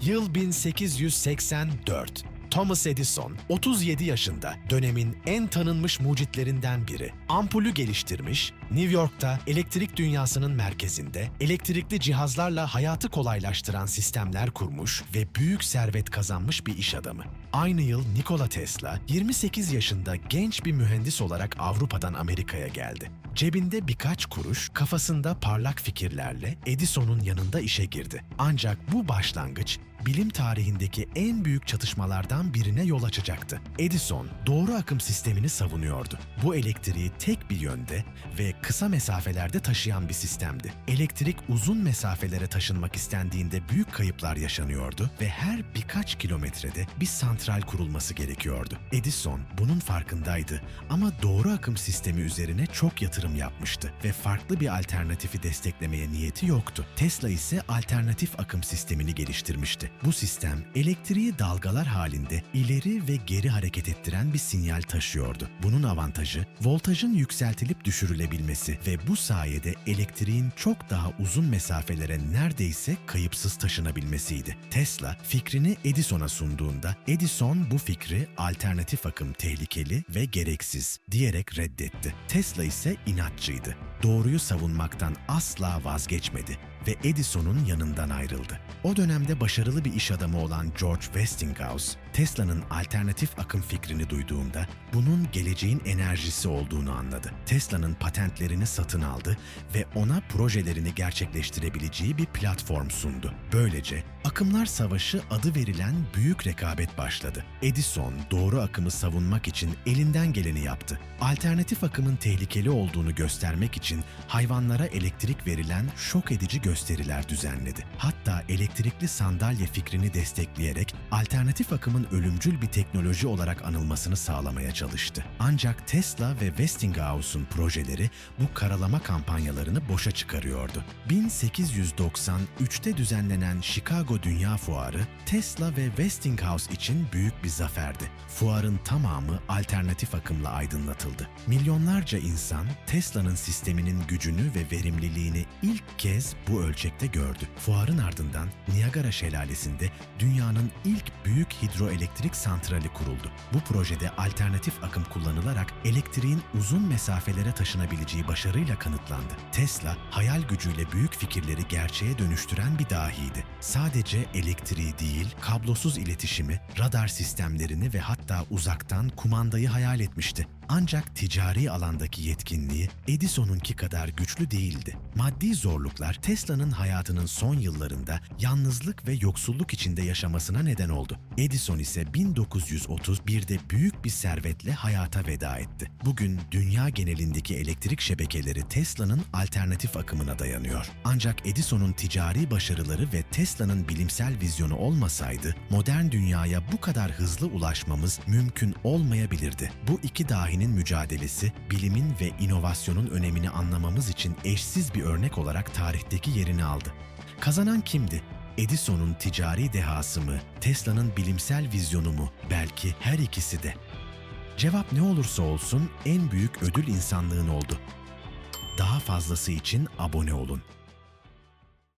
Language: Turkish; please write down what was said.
Yıl 1884. Thomas Edison, 37 yaşında, dönemin en tanınmış mucitlerinden biri. Ampulü geliştirmiş, New York'ta elektrik dünyasının merkezinde elektrikli cihazlarla hayatı kolaylaştıran sistemler kurmuş ve büyük servet kazanmış bir iş adamı. Aynı yıl Nikola Tesla, 28 yaşında genç bir mühendis olarak Avrupa'dan Amerika'ya geldi. Cebinde birkaç kuruş, kafasında parlak fikirlerle Edison'un yanında işe girdi. Ancak bu başlangıç, bilim tarihindeki en büyük çatışmalardan birine yol açacaktı. Edison, doğru akım sistemini savunuyordu. Bu elektriği tek bir yönde ve kısa mesafelerde taşıyan bir sistemdi. Elektrik uzun mesafelere taşınmak istendiğinde büyük kayıplar yaşanıyordu ve her birkaç kilometrede bir santral kurulması gerekiyordu. Edison bunun farkındaydı ama doğru akım sistemi üzerine çok yatırım yapmıştı ve farklı bir alternatifi desteklemeye niyeti yoktu. Tesla ise alternatif akım sistemini geliştirmişti. Bu sistem elektriği dalgalar halinde ileri ve geri hareket ettiren bir sinyal taşıyordu. Bunun avantajı voltajın yükseltilip düşürülebilmesi ve bu sayede elektriğin çok daha uzun mesafelere neredeyse kayıpsız taşınabilmesiydi. Tesla fikrini Edison'a sunduğunda Edison bu fikri alternatif akım tehlikeli ve gereksiz diyerek reddetti. Tesla ise inatçıydı. Doğruyu savunmaktan asla vazgeçmedi ve Edison'un yanından ayrıldı. O dönemde başarılı bir iş adamı olan George Westinghouse, Tesla'nın alternatif akım fikrini duyduğunda bunun geleceğin enerjisi olduğunu anladı. Tesla'nın patentlerini satın aldı ve ona projelerini gerçekleştirebileceği bir platform sundu. Böylece akımlar savaşı adı verilen büyük rekabet başladı. Edison doğru akımı savunmak için elinden geleni yaptı. Alternatif akımın tehlikeli olduğunu göstermek için hayvanlara elektrik verilen şok edici gösteriler düzenledi. Hatta elektrikli sandalye fikrini destekleyerek alternatif akımın ölümcül bir teknoloji olarak anılmasını sağlamaya çalıştı. Ancak Tesla ve Westinghouse'un projeleri bu karalama kampanyalarını boşa çıkarıyordu. 1893'te düzenlenen Chicago Dünya Fuarı, Tesla ve Westinghouse için büyük bir zaferdi. Fuarın tamamı alternatif akımla aydınlatıldı. Milyonlarca insan Tesla'nın sisteminin gücünü ve verimliliğini ilk kez bu ölçekte gördü. Fuarın ardından Niagara Şelalesi'nde dünyanın ilk büyük hidroelektrik santrali kuruldu. Bu projede alternatif akım kullanılarak elektriğin uzun mesafelere taşınabileceği başarıyla kanıtlandı. Tesla, hayal gücüyle büyük fikirleri gerçeğe dönüştüren bir dahiydi. Sadece elektriği değil, kablosuz iletişimi, radar sistemlerini ve hatta uzaktan kumandayı hayal etmişti. Ancak ticari alandaki yetkinliği Edison'unki kadar güçlü değildi. Maddi zorluklar Tesla'nın hayatının son yıllarında yalnızlık ve yoksulluk içinde yaşamasına neden oldu. Edison ise 1931'de büyük bir servetle hayata veda etti. Bugün dünya genelindeki elektrik şebekeleri Tesla'nın alternatif akımına dayanıyor. Ancak Edison'un ticari başarıları ve Tesla'nın bilimsel vizyonu olmasaydı modern dünyaya bu kadar hızlı ulaşmamız mümkün olmayabilirdi. Bu iki dahinin mücadelesi, bilimin ve inovasyonun önemini anlamamız için eşsiz bir örnek olarak tarihteki yerini aldı. Kazanan kimdi? Edison'un ticari dehası mı, Tesla'nın bilimsel vizyonu mu? Belki her ikisi de. Cevap ne olursa olsun en büyük ödül insanlığın oldu. Daha fazlası için abone olun.